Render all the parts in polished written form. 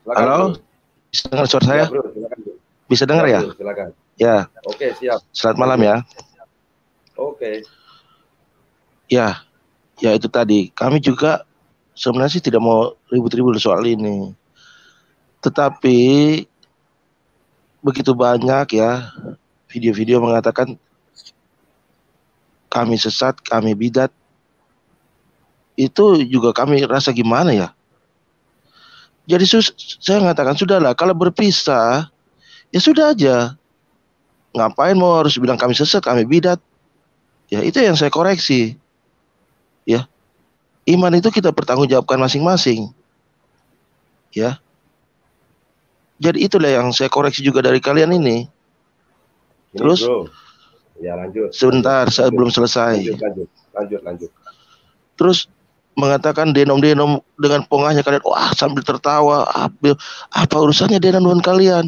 Silakan, Halo, bro. bisa dengar suara saya? Ya, bro, silakan, bro. Bisa dengar ya? Bro, silakan. Ya. Oke, siap. Selamat malam ya. Oke. Ya, ya itu tadi. Kami juga sebenarnya sih tidak mau ribut-ribut soal ini. Tetapi begitu banyak ya video-video mengatakan kami sesat, kami bidat. Itu juga kami rasa gimana ya? Jadi saya mengatakan sudahlah, kalau berpisah ya sudah aja. Ngapain mau harus bilang kami sesat, kami bidat? Ya itu yang saya koreksi. Ya, iman itu kita pertanggungjawabkan masing-masing. Ya. Jadi itulah yang saya koreksi juga dari kalian ini. Terus, bro. Ya, lanjut. Sebentar, saya belum selesai. Lanjut. Terus mengatakan denom-denom dengan pongahnya kalian, wah sambil tertawa, apa urusannya denom dengan kalian?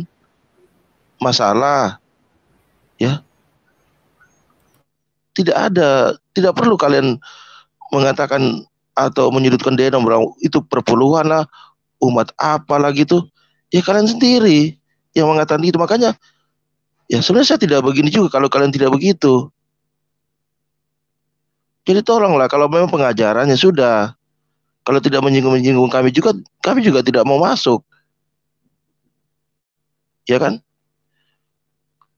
Masalah, ya. Tidak perlu kalian mengatakan atau menyudutkan denom, itu perpuluhan lah, umat apa gitu. Ya kalian sendiri yang mengatakan itu. Makanya ya sebenarnya saya tidak begini juga kalau kalian tidak begitu. Jadi tolonglah, kalau memang pengajarannya sudah, kalau tidak menyinggung kami juga tidak mau masuk. Ya kan?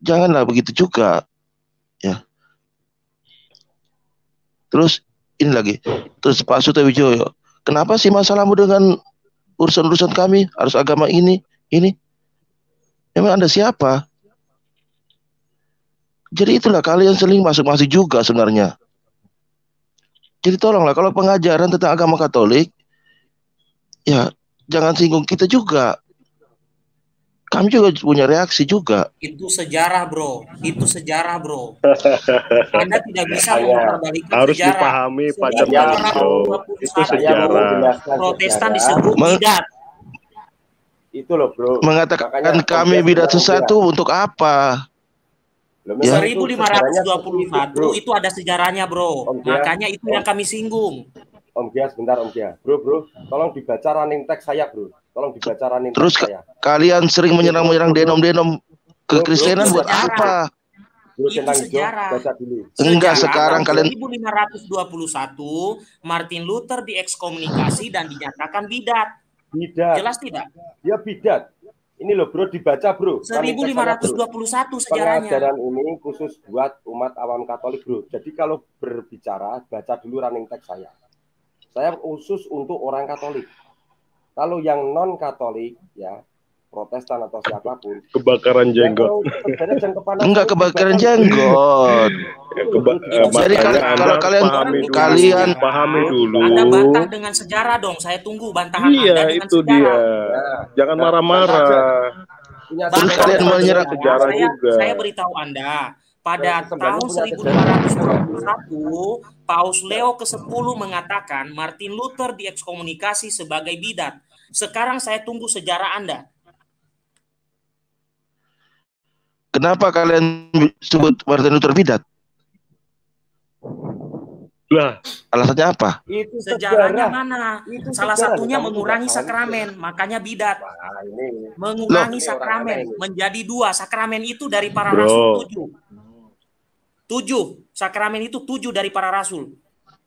Janganlah begitu juga. Ya. Terus ini lagi. Terus Pak Sutawijoyo, kenapa sih masalahmu dengan urusan-urusan kami? Harus agama ini? Memang Anda siapa? Jadi itulah kalian seling masuk-masuk juga sebenarnya. Jadi tolonglah, kalau pengajaran tentang agama Katolik, ya jangan singgung kita juga. Kami juga punya reaksi juga. Itu sejarah, bro. Anda tidak bisa memperbaiki harus sejarah. dipahami Pak Bro. Itu sejarah. Protestan disebut bidat. Itu loh, bro. Mengatakan kami bidat sesuatu untuk apa? 1521 itu ada sejarahnya, bro. Makanya itu yang kami singgung. Om Gia, sebentar Om Gia. Bro, tolong dibaca running text saya, bro. Terus kalian sering menyerang denom-denom kekristenan buat apa? Itu sejarah. Baca dulu. Enggak, sekarang kalian 1521 Martin Luther diekskomunikasi dan dinyatakan bidat. Jelas tidak? Ya bidat. Ini loh, bro, dibaca, bro. 1521 sejarahnya. Pengajaran ini khusus buat umat awam Katolik, bro. Jadi kalau berbicara, baca dulu running text saya. Saya khusus untuk orang Katolik. Kalau yang non Katolik, ya Protestan atau siapapun, kebakaran jenggot. Enggak kebakaran jenggot. Jadi kalau kalian pahami dulu. Anda bantah dengan sejarah dong. Saya tunggu bantahan Anda dengan itu sejarah. Jangan marah-marah. Terus kalian menyerang sejarah juga. Saya beritahu Anda, pada tahun 1521 Paus Leo ke-10 mengatakan Martin Luther diekskomunikasi sebagai bidat. Sekarang saya tunggu sejarah Anda. Kenapa kalian sebut Martin Luther bidat? Lah, alasannya apa? Itu sejarahnya mana? Salah satunya mengurangi sakramen, makanya bidat. Mengurangi sakramen menjadi 2. Sakramen itu dari para rasul 7. Sakramen itu 7 dari para rasul.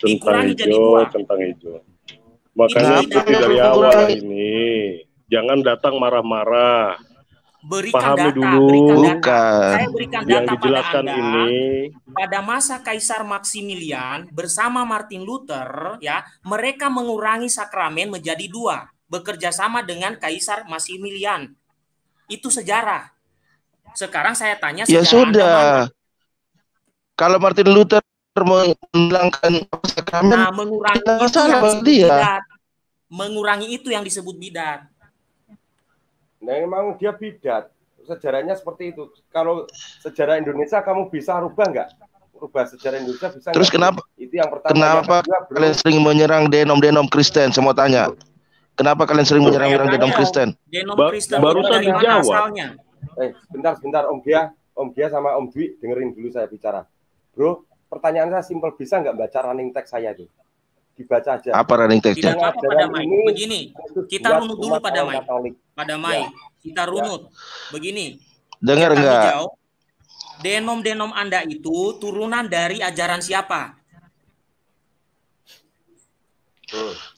Dikurangi jadi 2. Centang hijau. Makanya itu dari awal ini. Jangan datang marah-marah. Berikan pahami data, dulu. Saya berikan data yang dijelaskan pada Anda. Ini. Pada masa Kaisar Maximilian bersama Martin Luther, ya, mereka mengurangi sakramen menjadi 2, bekerja sama dengan Kaisar Maximilian. Itu sejarah. Sekarang saya tanya sejarah. Ya sudah. Kalau Martin Luther menghilangkan sakramen, mengurangi itu yang disebut bidat. Mengurangi itu yang disebut bidat. Nah, memang dia bidat. Sejarahnya seperti itu. Kalau sejarah Indonesia kamu bisa rubah nggak? Rubah sejarah Indonesia bisa. Terus enggak? kenapa? Itu yang pertama. Kenapa kalian sering menyerang denom-denom Kristen? Saya mau tanya. Kenapa kalian sering menyerang denom Kristen? Denom Kristen barusan dijawab. Sebentar Om Gia sama Om Dwi, dengerin dulu saya bicara. Bro, pertanyaan saya simpel, bisa nggak baca running text saya itu? Dibaca aja. Apa running text-nya? Tidak apa pada Mike. Begini, kita runut dulu pada Mike. Pak Damai, kita runut. Begini. Dengar Centang nggak? Hijau, denom-denom Anda itu turunan dari ajaran siapa?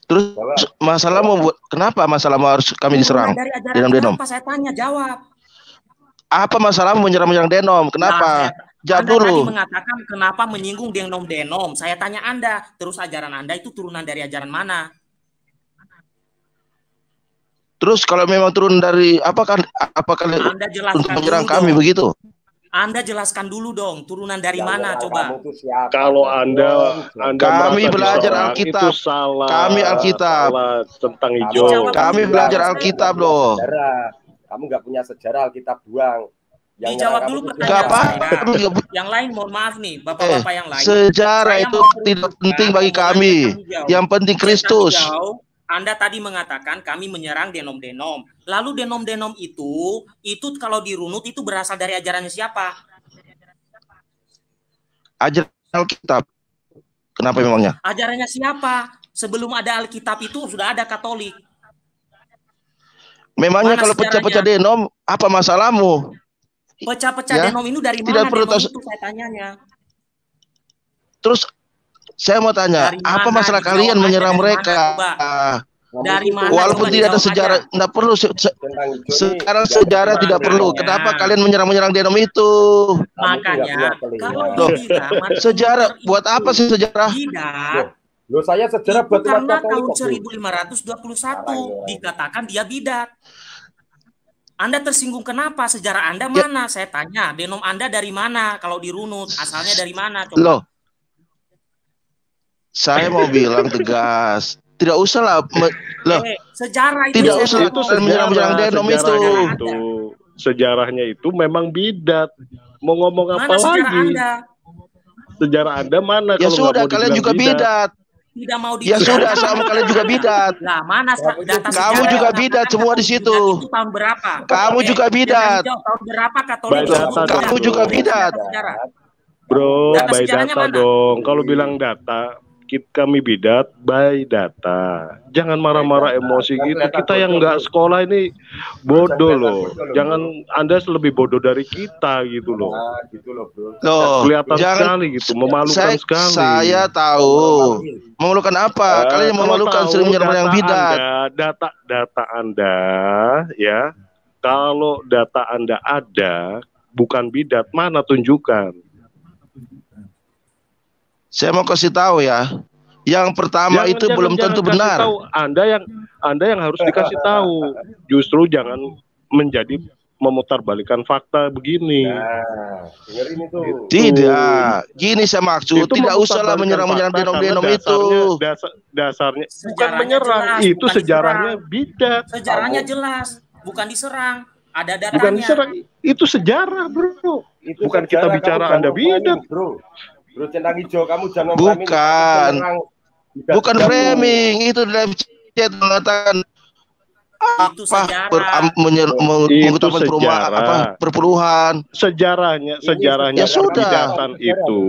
Terus masalah mau buat kenapa masalah mau harus kami diserang? Turunan dari ajaran Denom-denom. siapa? Saya tanya, jawab. Apa masalah menyerang-menyerang denom? Kenapa? Jawab Anda dulu. tadi mengatakan kenapa menyinggung denom-denom. Saya tanya Anda, terus ajaran Anda itu turunan dari ajaran mana? Terus kalau memang turun dari apakah Anda jelaskan untuk menyerang dulu kami dong. begitu? Anda jelaskan dulu dong, turunan dari mana coba? Kalau Anda Kami merasa belajar diserang, Alkitab. itu salah. Kami Alkitab. Salah Centang Hijau. Dijawab Kami dulu. belajar Alkitab loh. Kamu nggak punya sejarah, Alkitab buang. Dijawab dulu Gak pertanyaan apa. saya. Yang lain mohon maaf nih, bapak-bapak yang lain. Sejarah Saya itu mau tidak peruntukkan penting bagi omongan kami. Centang Hijau. Yang penting Centang Kristus. Hijau, Anda tadi mengatakan kami menyerang denom-denom. Lalu denom-denom itu kalau dirunut itu berasal dari ajarannya siapa? Ajaran Alkitab. Kenapa memangnya? Ajarannya siapa? Sebelum ada Alkitab itu sudah ada Katolik. Memangnya Mana kalau pecah-pecah denom, apa masalahmu? Pecah-pecah Ya, denom itu dari tidak mana perlu denom tahu. itu saya tanyanya. Terus saya mau tanya, Dari apa mana? masalah Dijawab kalian aja, menyerang dari mereka? mana, coba? Dari mana? Walaupun Coba tidak ada dijawab sejarah, aja. tidak perlu. Sekarang sejarah tidak perlu. Kenapa kalian menyerang denom itu? Makanya kalau Loh, dibilang Martin sejarah Luther buat apa sih sejarah? bidat, Loh, saya sejarah itu buat umat karena Katolik tahun kok, Bro. 1521 dikatakan dia bidat. Anda tersinggung kenapa? Sejarah Anda mana? Saya tanya, denom Anda dari mana? Kalau dirunut, asalnya dari mana? Coba. Loh, saya mau bilang tegas. Tidak usah lah. Loh, sejarah itu tidak saya usah ngomong. menyerang denom itu. Sejarahnya itu memang bidat. Mau ngomong apa Mana sejarah lagi? Anda? Sejarah Anda mana? Ya kalau sudah, nggak mau kalian dibilang juga bidat. Tidak mau Ya sudah, sama kalian juga bidat. Lah, mana data Kamu sejarah juga yang bidat mengatakan semua di Katolik situ. bidat itu tahun berapa? Kamu juga bidat. Tahun berapa Katolik Baik disebut data bidat? Kamu juga bidat. Data sejarah. Bro, Data by sejarahnya data mana? dong. Kalau bilang data, kami bidat by data. Jangan marah-marah emosi gitu. Kita yang nggak sekolah ini bodoh loh. Jangan Anda lebih bodoh dari kita gitu loh. Nah, gitu loh, Bro. Loh, Kelihatan jangan sekali gitu, memalukan sekali. Saya tahu. Memalukan apa? Kalian Kalau memalukan tahu sering menyerang yang bidat. data Anda ya. Kalau data Anda ada, bukan bidat, mana tunjukkan. Saya mau kasih tahu ya. Yang pertama itu belum tentu benar. Tahu. Anda yang harus dikasih tahu. Justru jangan menjadi memutarbalikkan fakta begini. Nah, dengerin itu. Tidak, gini saya maksud. Itu Tidak usahlah menyerang-menyerang denom-denom itu. Dasarnya bukan Sejarahnya menyerang, jelas, itu bukan sejarahnya diserang. bidat. Sejarahnya jelas, bukan diserang. Ada datanya. Bukan diserang, itu sejarah, bro. Itu Bukan sejarah, kita bicara kamu Anda jangan bidat. framing, Bro. Bro Centang Hijau, kamu jangan Bukan. Bukan kamu. framing, itu dalam chat mengatakan Itu sejarah. mengutamakan perumahan perpuluhan. Sejarahnya Ya sudah. perbidatan itu,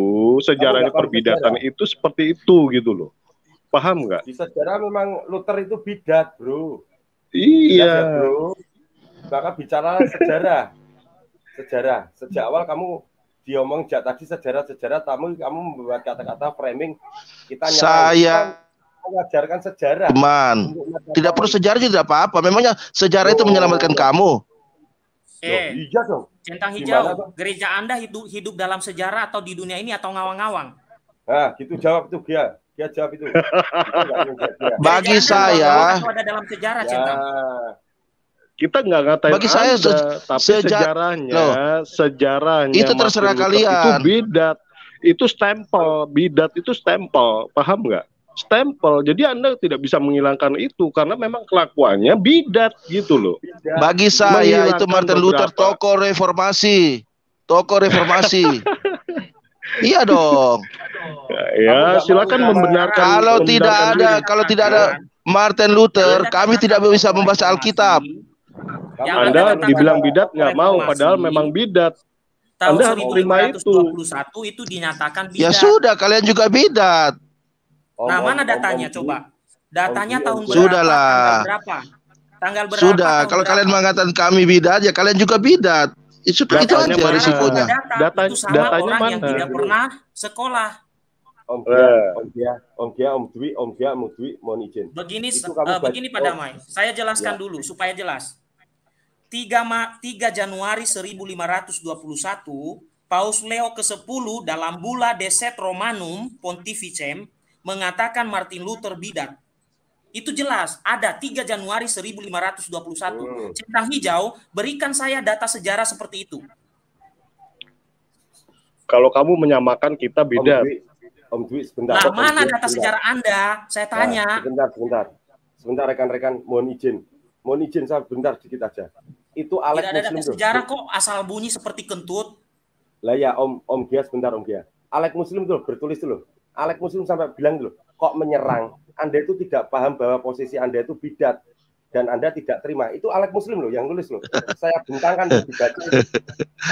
sejarahnya perbidatan itu seperti itu gitu loh. Paham nggak? Di sejarah memang Luther itu bidat, Bro. Iya. Ya, Bro. Maka bicara sejarah. Sejak awal kamu diomong tadi sejarah kamu membuat kata-kata framing kita Saya mengajarkan sejarah. teman, tidak perlu sejarah juga tidak apa-apa. Memangnya sejarah itu menyelamatkan kamu. Iya dong. Centang Hijau, gereja Anda hidup dalam sejarah atau di dunia ini atau ngawang-ngawang? Nah, gitu jawab itu dia. Dia jawab itu. Bagi saya ada dalam sejarah, Centang. Kita nggak ngatain bagi saya tapi sejarahnya itu terserah kalian. Itu bidat, itu stempel, bidat itu stempel, paham nggak? Stempel. Jadi Anda tidak bisa menghilangkan itu karena memang kelakuannya bidat gitu loh. Bagi saya itu Martin Luther tokoh reformasi. Iya dong. Ya, silakan membenarkan. Kalau tidak ada Martin Luther, kami tidak bisa membaca Alkitab. Anda dibilang bidat nggak mau, padahal memang bidat. Tahun Anda harus terima itu dinyatakan bidat. Ya sudah, kalian juga bidat. Nah, mana datanya coba? Datanya tahun berapa? Sudahlah. Tanggal berapa? Tanggal berapa? Sudah, tahun kalau berapa? kalian mengatakan kami bidat, ya kalian juga bidat. Itu Datanya aja mana? risikonya. Data, itu sama datanya orang yang mana? tidak pernah sekolah. Om Gia, Om Dwi, mohon izin. Begini, Itu kamu begini Pak Damai, saya jelaskan dulu supaya jelas. 3 Januari 1521, Paus Leo ke-10 dalam Bulla Decet Romanum Pontificem mengatakan Martin Luther bidat. Itu jelas, ada 3 Januari 1521. Centang hijau, berikan saya data sejarah seperti itu. Kalau kamu menyamakan kita bidat. Om Dwi, sebentar. Nah, mana data sejarah Anda? Saya tanya. Sebentar rekan-rekan, mohon izin saya bentar dikit aja. Itu Alek Tidak ada Muslim data sejarah kok, asal bunyi seperti kentut. Lah ya Om Gia, sebentar Om Gia. Alek Muslim tuh bertulis dulu. Alek Muslim sampai bilang dulu, kok menyerang? Anda itu tidak paham bahwa posisi Anda itu bidat dan Anda tidak terima. Itu Alek Muslim loh yang nulis loh. Saya bentangkan di dibaca.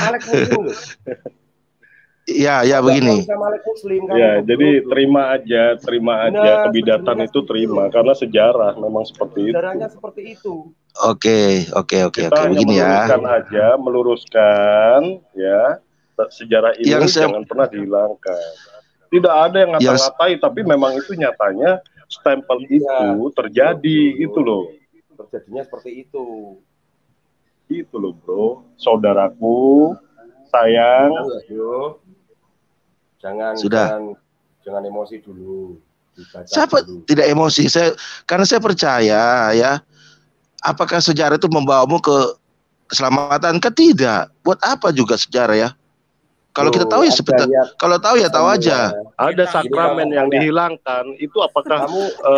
Alek Muslim loh. Ya begini. Ya, jadi terima aja kebidatan itu terima karena sejarah memang seperti itu. Sejarahnya seperti itu. Oke. Kita hanya Begini ya. meluruskan ya sejarah ini jangan pernah dihilangkan. Tidak ada yang ngata-ngatai, tapi memang itu nyatanya stempel itu terjadi gitu loh. Terjadinya seperti itu. Itu loh bro, saudaraku sayang. Jangan emosi dulu. Siapa tidak emosi? Karena saya percaya ya. Apakah sejarah itu membawamu ke keselamatan? Tidak. Buat apa juga sejarah ya? Kalau kita tahu ya seperti kalau tahu ya tahu aja. Ada sakramen yang dihilangkan. Itu apakah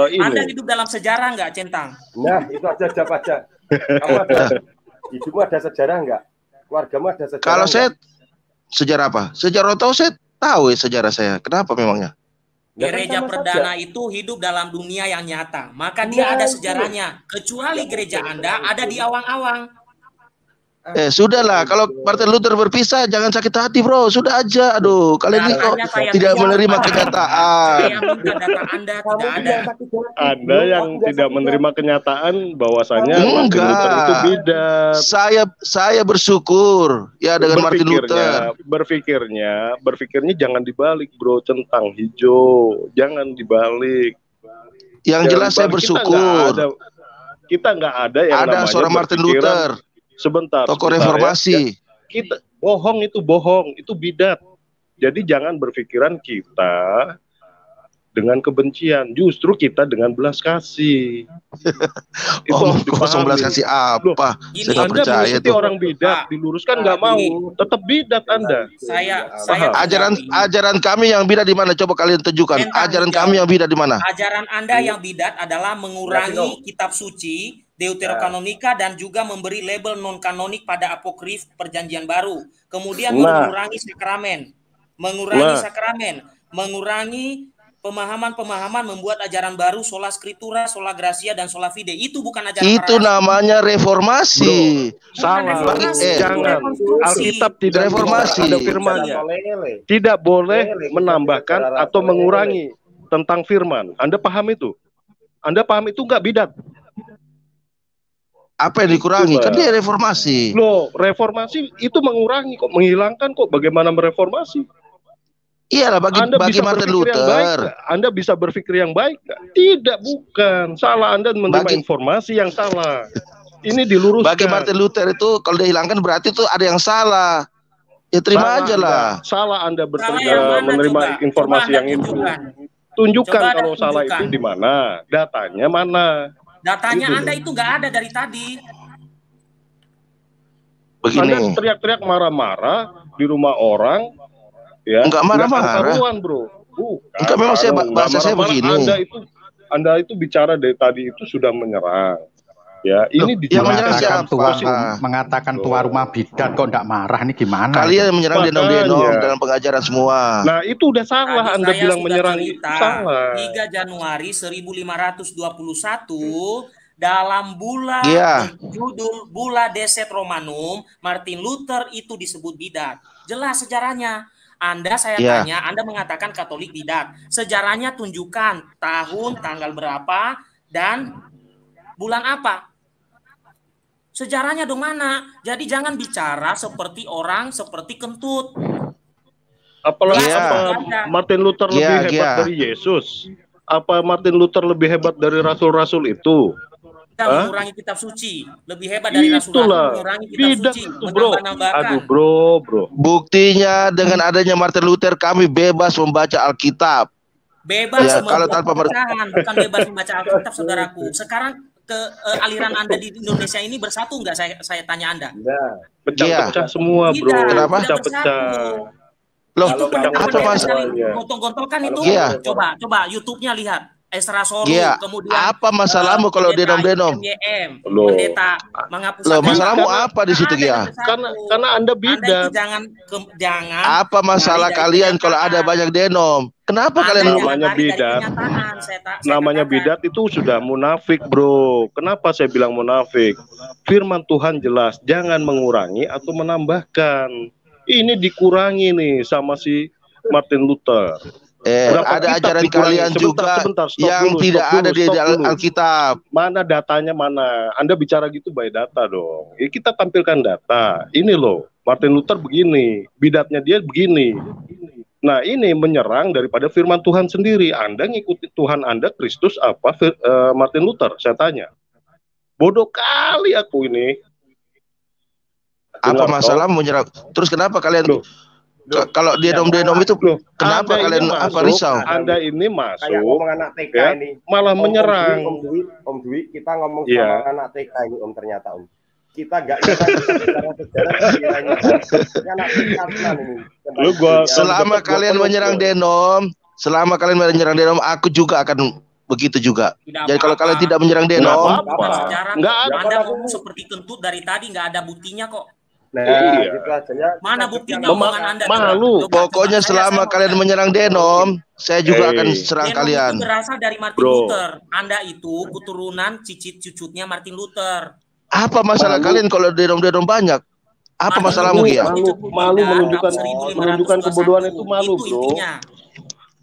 ini? Anda hidup dalam sejarah nggak, Centang? Nah, itu aja jawab aja. Kamu ada hidupmu ada sejarah nggak? Keluargamu ada sejarah? Kalau saya sejarah apa? Sejarah tahu saya tahu ya sejarah saya. Kenapa memangnya? Gereja perdana itu hidup dalam dunia yang nyata. Maka dia ada sejarahnya. Kecuali gereja Anda ada di awang-awang. Sudahlah, kalau Martin Luther berpisah jangan sakit hati, bro. Sudah aja. Aduh, kalian ini kok tidak menerima kenyataan. Saya minta data Anda tidak ada. Anda yang tidak menerima kenyataan bahwasanya Martin Luther itu bidat. Saya bersyukur ya dengan Martin Luther. Berpikirnya jangan dibalik, bro. Centang hijau, jangan dibalik. Yang jelas saya bersyukur. Kita nggak ada yang namanya seorang Martin Luther. Sebentar. Tokoh reformasi. Ya, kita bohong, itu bidat. Jadi jangan berpikiran kita dengan kebencian, justru kita dengan belas kasih. Itu kosong belas kasih apa? Saya Anda percaya itu orang bidat, diluruskan nggak mau, tetap bidat Anda. Saya ajaran kami yang bidat di mana? Coba kalian tunjukkan. Ajaran kami yang bidat di mana? Ajaran Anda yang bidat adalah mengurangi kitab suci Deuterokanonika dan juga memberi label non kanonik pada apokrif Perjanjian Baru. Kemudian mengurangi sakramen, mengurangi pemahaman-pemahaman, membuat ajaran baru sola scriptura, sola gratia dan sola fide. Itu bukan ajaran itu namanya reformasi. Bro, salah. Jangan. Alkitab tidak reformasi. Ada firmannya. Tidak boleh menambahkan atau mengurangi tentang firman. Anda paham itu? Anda paham itu enggak bidat? Apa yang dikurangi? Kan dia reformasi. Loh, reformasi itu mengurangi kok, menghilangkan kok. Bagaimana mereformasi? Iyalah bagi Martin Luther. Anda bisa berpikir yang baik gak? Tidak, bukan. Salah, Anda menerima informasi yang salah. Ini diluruskan. Bagi Martin Luther itu kalau dihilangkan berarti itu ada yang salah. Ya terima aja lah. Salah Anda menerima informasi yang itu. Tunjukkan kalau salah itu di mana. Datanya mana. Datanya gitu. Anda itu nggak ada dari tadi. Begini. Anda teriak-teriak marah-marah di rumah orang, ya? Enggak marah-marah, bro. Enggak, memang bahasa saya begini. Anda itu bicara dari tadi itu sudah menyerang. Ya, ini mengatakan tua rumah bidat kok enggak marah, ini gimana? Kalian menyerang denom-denom dalam pengajaran semua. Nah, itu udah salah. Anda bilang menyerang itu salah. 3 Januari 1521 dalam judul Bulla Decet Romanum, Martin Luther itu disebut bidat. Jelas sejarahnya. Saya tanya, Anda mengatakan Katolik bidat. Sejarahnya tunjukkan tahun, tanggal berapa, dan bulan apa. Sejarahnya dong mana? Jadi jangan bicara seperti orang seperti kentut. Apalagi Iya. apa Martin Luther lebih Iya, hebat iya. dari Yesus? Apa Martin Luther lebih hebat dari rasul-rasul itu? Kita Hah? mengurangi kitab suci. Lebih hebat dari rasul-rasul Itulah mengurangi kitab bidat suci. itu, bro. Menambah-nambahkan. Aduh, bro. Buktinya dengan adanya Martin Luther kami bebas membaca Alkitab. Bebas Ya, membuat kalau tanpa perpecahan, bukan bebas membaca Alkitab, saudaraku. Sekarang aliran Anda di Indonesia ini bersatu nggak? Saya tanya Anda. Nah, Pecah-pecah semua, bro. Tidak, Kenapa? tidak Pecah-pecah. bersatu. Loh, Itu Kalau apa benar-benar mas? saling Iya. gontong-gontolkan itu. Iya. Coba YouTube-nya lihat. Esra Soru, Iya. kemudian Apa masalahmu kalau pendeta denom-denom? MYM, Loh. pendeta menghapus Loh, agama. masalahmu Karena- apa di situ, Gia? Karena Anda Anda itu bidat. jangan Apa masalah lari dari kalian kalau ada kenyataan. banyak denom? Kenapa Anda kalian jangan Namanya lari dari bidat. kenyataan. Saya Namanya katakan. bidat itu sudah munafik, bro. Kenapa saya bilang munafik? Firman Tuhan jelas, jangan mengurangi atau menambahkan. Ini dikurangi nih sama si Martin Luther. Berapa ada kitab ajaran dikurangi? kalian juga Sebentar, stop yang dulu, tidak stop ada dulu, di stop dulu. Alkitab. Mana datanya mana? Anda bicara gitu by data dong. Kita tampilkan data. Ini loh, Martin Luther begini, bidatnya dia begini. Nah, ini menyerang daripada firman Tuhan sendiri. Anda ngikutin Tuhan Anda, Kristus apa Martin Luther? Saya tanya. Bodoh kali aku ini. Apa Dengar, masalah menyerang? Terus kenapa kalian Loh. kalau denom-denom itu Loh, kenapa Anda ini kalian masuk, apa risau? Anda ini kayak masuk, ngomong anak TK ya, ini. malah menyerang. Om Dwi, kita ngomong Iya. sama anak TK ini Om ternyata Om. Kita nggak nyerang, kita bicara sejarah kiranya. Ini anak TK tenan ini. Lu gua- Selama kalian menyerang denom, aku juga akan begitu juga. Tidak Jadi kalau apa-apa. kalian tidak menyerang Nggak denom, apa-apa. Sejarah, Nggak ada. Anda ngomong seperti kentut dari tadi nggak ada buktinya kok. Nah, Iya. gitu aja ya. Mana buktinya Mema- omongan Anda? malu. Coba, pokoknya coba. selama Saya kalian mau- menyerang denom, saya juga akan serang Denom kalian. itu berasal dari Martin Bro. Luther. Anda itu keturunan cicit cucutnya Martin Luther. Apa masalah Malu. kalian kalau denom-denom banyak? Apa Martin masalahmu, Luther Gia? disebut Malu bidat menunjukkan- tahun 1521. menunjukkan kebodohan itu malu, Itu bro. intinya.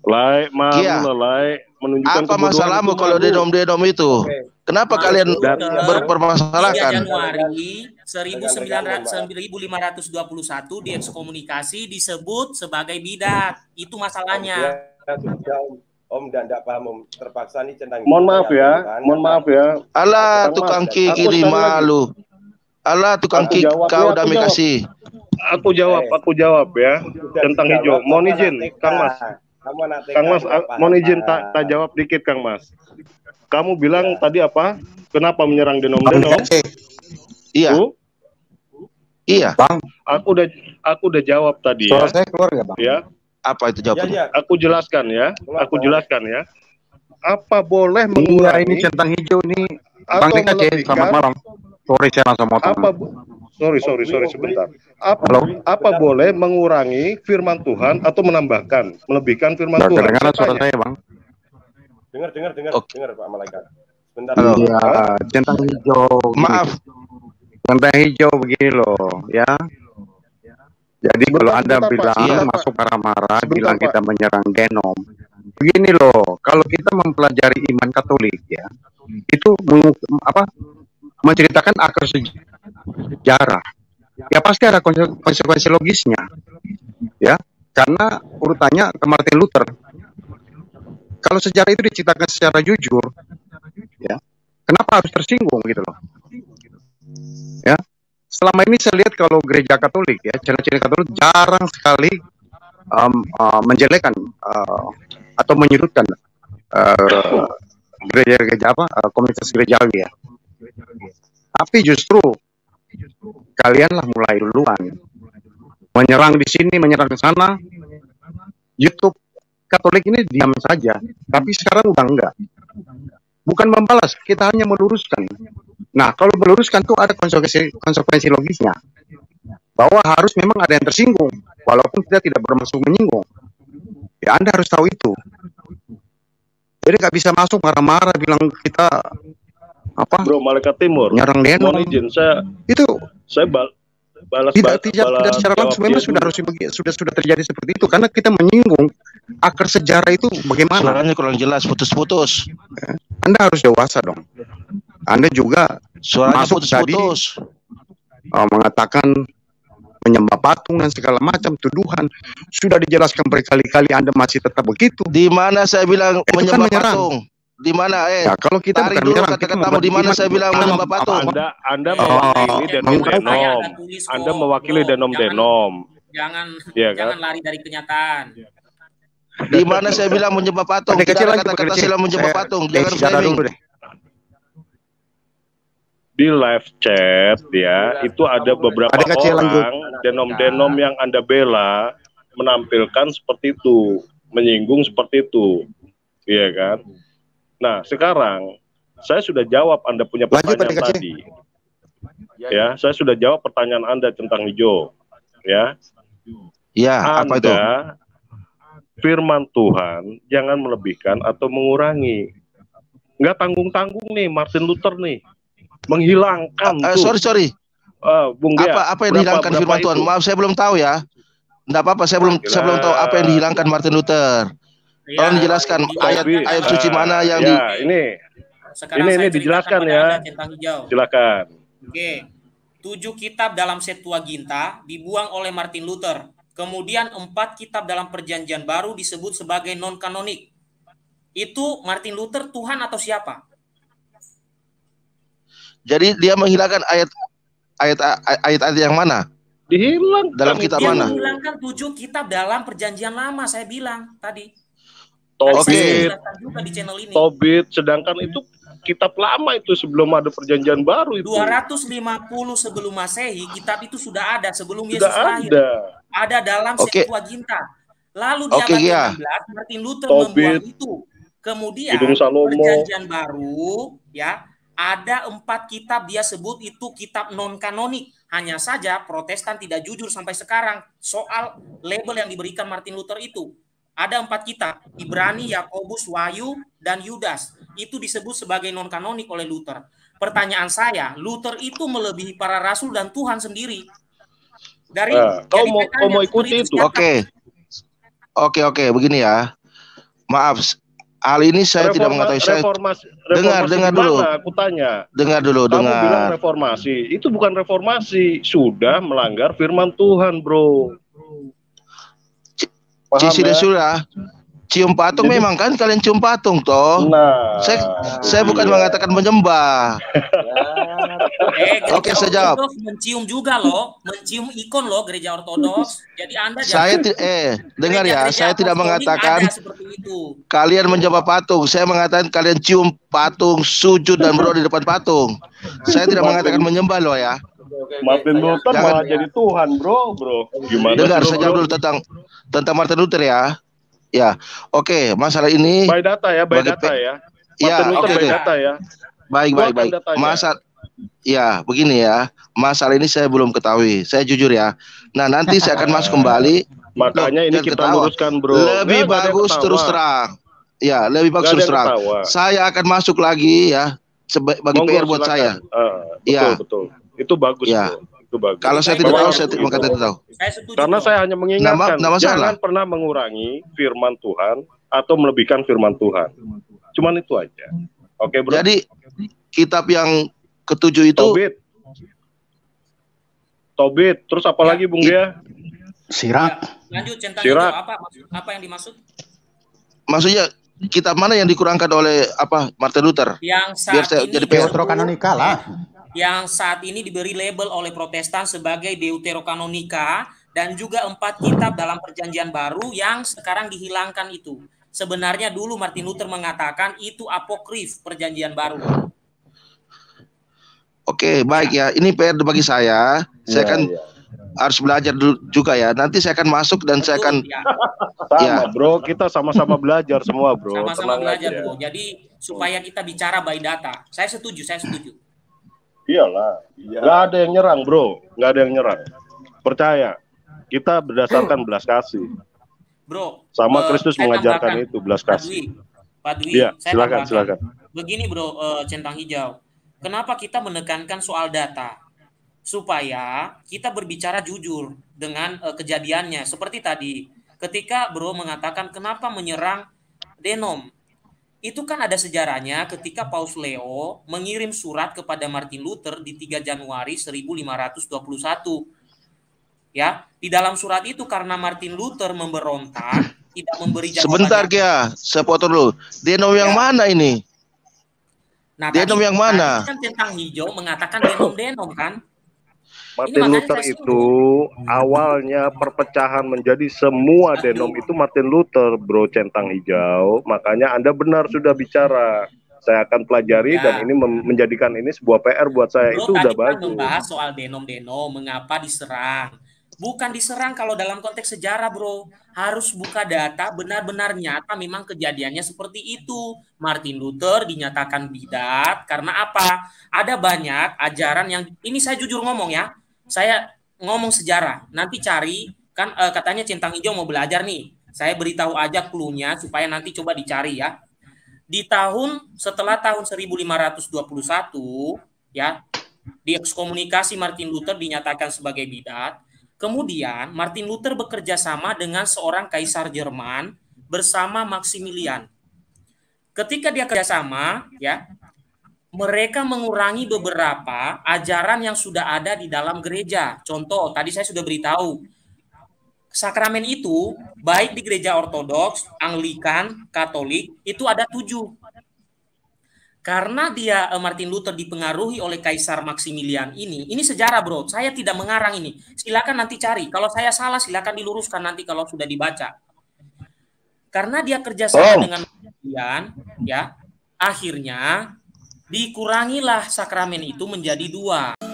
Lai, malu Iya. lah, Lai. Menunjukkan Apa kebodohan masalahmu itu kalau malu. denom-denom itu? Oke. Kenapa Martin kalian Luther, 3 berpermasalahkan? Januari 1521 diekskomunikasi disebut sebagai bidat. Itu masalahnya. Ya, sudah, Om dan tidak paham Om. Terpaksa nih centang. Mohon maaf ya, mohon maaf ya. Alah, Mohon tukang maaf. kiki Aku di sekali lagi. malu. Alah, tukang Aku kiki jawab, kau ya, udah aku jawab. kasih. Aku jawab ya. Centang hijau. Mohon izin, Kang Mas. Kang Mas, mohon izin tak jawab dikit, Kang Mas. Kamu bilang tadi apa? Kenapa menyerang denom-denom? Iya, Bu, iya. aku udah jawab tadi ya. Suara saya keluar nggak, Bang? Ya, Apa itu Ya, jawabannya? ya. aku jelaskan ya. Aku jelaskan ya. Apa boleh Iya, mengurangi ini centang hijau nih. atau Bang Dika, melebihkan? selamat malam. Sorry, saya langsung motong. Apa sorry sebentar. Halo? Apa boleh mengurangi firman Tuhan atau menambahkan, melebihkan firman Nggak Tuhan? kedengaran Saya suara tanya. saya, Bang. Dengar Oke. Pak Malaikat. Sebentar. Halo. Iya, centang hijau. Maaf, Centang hijau begini loh, ya. Jadi kalau Sebentar, Anda Pak. bilang Iya. masuk marah-marah, Sebentar, bilang Pak. kita menyerang genom. Begini loh, kalau kita mempelajari iman Katolik ya, itu menceritakan akar sejarah. Ya pasti ada konsekuensi logisnya, ya. Karena urutannya ke Martin Luther. Kalau sejarah itu diceritakan secara jujur, ya, kenapa harus tersinggung gitu loh? Ya, selama ini saya lihat kalau gereja Katolik ya, channel-channel Katolik jarang sekali menjelekkan atau menyudutkan gereja-gereja komunitas gerejawi ya. Tapi justru kalianlah mulai duluan menyerang di sini, menyerang di sana. YouTube Katolik ini diam saja, tapi sekarang udah enggak. Bukan membalas, kita hanya meluruskan. Nah, kalau meluruskan tuh ada konsekuensi logisnya. Bahwa harus memang ada yang tersinggung, walaupun kita tidak bermaksud menyinggung. Ya, Anda harus tahu itu. Jadi nggak bisa masuk marah-marah bilang kita Bro, Malaikat Timur. nyerang denom. Mohon izin, saya balas Tidak secara langsung memang sudah terjadi seperti itu karena kita menyinggung akar sejarah itu bagaimana. suaranya kurang jelas, putus-putus. Anda harus dewasa dong. Anda juga Suaranya Masuk tadi putus-putus. mengatakan menyembah patung dan segala macam tuduhan. Sudah dijelaskan berkali-kali, Anda masih tetap begitu. Di mana saya bilang Itu kan menyembah menyerang. patung? Di mana? Ya, kalau kita Tarik bukan dulu menyerang, kita kata-katamu. Di mana saya bilang kita menyembah patung? Anda Oh, mewakili mengurangkan. denom-denom. Anda mewakili denom-denom. Jangan Iya kan? jangan lari dari kenyataan. Di mana saya bilang menyembah patung? Adik Tidak kecil ada lagi, kata-kata Pak kecil. saya menyembah Saya patung. lihat Jangan sejarah framing. dulu deh. Di live chat ya, itu ada beberapa Adik kecil lanjut. orang denom-denom yang Anda bela menampilkan seperti itu, menyinggung seperti itu. Iya kan? Nah, sekarang saya sudah jawab Anda punya Lanjut, pertanyaan Adik kecil. tadi. Ya, saya sudah jawab pertanyaan Anda tentang hijau. Ya, Ya, apa itu? Anda firman Tuhan jangan melebihkan atau mengurangi. Nggak tanggung-tanggung nih Martin Luther nih menghilangkan tuh. Sorry. Bung Gea, Apa yang dihilangkan firman Tuhan? itu? Maaf, saya belum tahu ya. Enggak apa-apa, saya belum tahu apa yang dihilangkan Martin Luther. Tolong dijelaskan ayat suci mana yang ini Sekarang saya dijelaskan ceritakan ya. pada Anda centang hijau. Silakan. Oke. 7 kitab dalam Septuaginta dibuang oleh Martin Luther. Kemudian 4 kitab dalam Perjanjian Baru disebut sebagai non-kanonik. Itu Martin Luther Tuhan atau siapa? Jadi dia menghilangkan ayat-ayat yang mana? Dihilangkan Dalam kitab Dia mana? menghilangkan 7 kitab dalam Perjanjian Lama, saya bilang tadi. Tobit, sedangkan itu kitab lama itu sebelum ada perjanjian baru itu. 250 sebelum Masehi, kitab itu sudah ada sebelum Yesus Sudah lahir. ada. Ada dalam Septuaginta. Lalu di Oke, abad ya. ke-16 Martin Luther Tobit, membuang itu. Kemudian Hidung Salomo. Perjanjian Baru ya, ada 4 kitab dia sebut itu kitab non-kanonik. Hanya saja Protestan tidak jujur sampai sekarang soal label yang diberikan Martin Luther itu. Ada 4 kitab, Ibrani, Yakobus, Wahyu, dan Yudas. Itu disebut sebagai non-kanonik oleh Luther. Pertanyaan saya, Luther itu melebihi para rasul dan Tuhan sendiri. Dari kau mau ikuti itu? Oke, begini ya. Maaf, hal ini saya tidak mengetahui. Dengar dulu. Aku tanya. Dengar dulu. Kamu bilang reformasi. Itu bukan reformasi. Sudah melanggar firman Tuhan, bro. Sudah. Cium patung. Jadi, memang kan kalian cium patung toh. Nah, saya bukan mengatakan menyembah. Oke, saya jawab. Mencium juga loh, mencium ikon loh gereja Ortodoks. Jadi Anda dengar ya, saya tidak mengatakan kalian menyembah patung. Saya mengatakan kalian cium patung, sujud dan berdoa di depan patung. Saya tidak mengatakan menyembah loh ya. Martin Luther malah jadi Tuhan, bro. Gimana? Dengar, saya jawab dulu tentang Martin Luther ya. Ya, oke, masalah ini by data ya. Martin Luther by data ya. Baik. Ya, begini ya. Masalah ini saya belum ketahui. Saya jujur ya. Nah, nanti saya akan masuk kembali. Makanya ini kita luruskan, bro. Lebih bagus terus terang. Ya, lebih bagus terus terang. Saya akan masuk lagi ya sebagai PR buat saya. Betul. Itu bagus, ya. Bro. Itu bagus. Kalau saya tidak tahu, saya tidak tahu. Karena saya hanya mengingatkan, jangan pernah mengurangi firman Tuhan atau melebihkan firman Tuhan. Cuman itu aja. Oke, bro. Jadi kitab yang ke-7 itu Tobit. Terus apa lagi, Bung Gea? Sirak. Lanjut, Sirak. Apa yang dimaksud? Maksudnya kitab mana yang dikurangkan oleh Martin Luther? Yang saat ini jadi Deuterokanonika lah. Yang saat ini diberi label oleh Protestan sebagai Deuterokanonika dan juga 4 kitab dalam Perjanjian Baru yang sekarang dihilangkan itu. Sebenarnya dulu Martin Luther mengatakan itu apokrif Perjanjian Baru. Oke, baik ya. Ini PR bagi saya. Saya kan harus belajar dulu juga ya. Nanti saya akan masuk dan saya akan bro, kita sama-sama belajar semua, bro. Sama-sama belajar, bro. Jadi supaya kita bicara by data. Saya setuju. Iyalah. Nggak ada yang nyerang, bro. Nggak ada yang nyerang. Percaya. Kita berdasarkan belas kasih. Bro. Sama Kristus mengajarkan itu, belas kasih. Pak Dwi, ya, silakan. Begini, bro, centang hijau. Kenapa kita menekankan soal data? Supaya kita berbicara jujur dengan kejadiannya. Seperti tadi, ketika bro mengatakan kenapa menyerang denom. Itu kan ada sejarahnya ketika Paus Leo mengirim surat kepada Martin Luther di 3 Januari 1521. Ya, di dalam surat itu karena Martin Luther memberontak, tidak memberi jawaban. Sebentar Kia, saya potong dulu. Denom yang mana ini? Nah, denom yang mana? Tadi kan centang hijau mengatakan denom-denom kan? Martin Luther itu awalnya perpecahan menjadi semua denom itu Martin Luther, bro, centang hijau. Makanya Anda benar sudah bicara. Saya akan pelajari dan ini menjadikan ini sebuah PR buat saya. Bro, itu udah bagus. Kita membahas soal denom-denom, mengapa diserang. Bukan diserang kalau dalam konteks sejarah, bro. Harus buka data, benar-benar nyata memang kejadiannya seperti itu. Martin Luther dinyatakan bidat karena apa? Ada banyak ajaran yang, ini saya jujur ngomong ya, saya ngomong sejarah. Nanti cari, kan katanya centang hijau mau belajar nih. Saya beritahu aja clue-nya supaya nanti coba dicari ya. Di setelah tahun 1521 ya, diekskomunikasi Martin Luther dinyatakan sebagai bidat. Kemudian Martin Luther bekerja sama dengan seorang kaisar Jerman bersama Maximilian. Ketika dia kerjasama, ya, mereka mengurangi beberapa ajaran yang sudah ada di dalam gereja. Contoh, tadi saya sudah beritahu, sakramen itu baik di gereja Ortodoks, Anglikan, Katolik itu ada 7. Karena dia Martin Luther dipengaruhi oleh Kaisar Maximilian ini sejarah, bro. Saya tidak mengarang ini. Silakan nanti cari. Kalau saya salah silakan diluruskan nanti kalau sudah dibaca. Karena dia kerjasama dengan Maximilian, ya, akhirnya dikurangilah sakramen itu menjadi 2.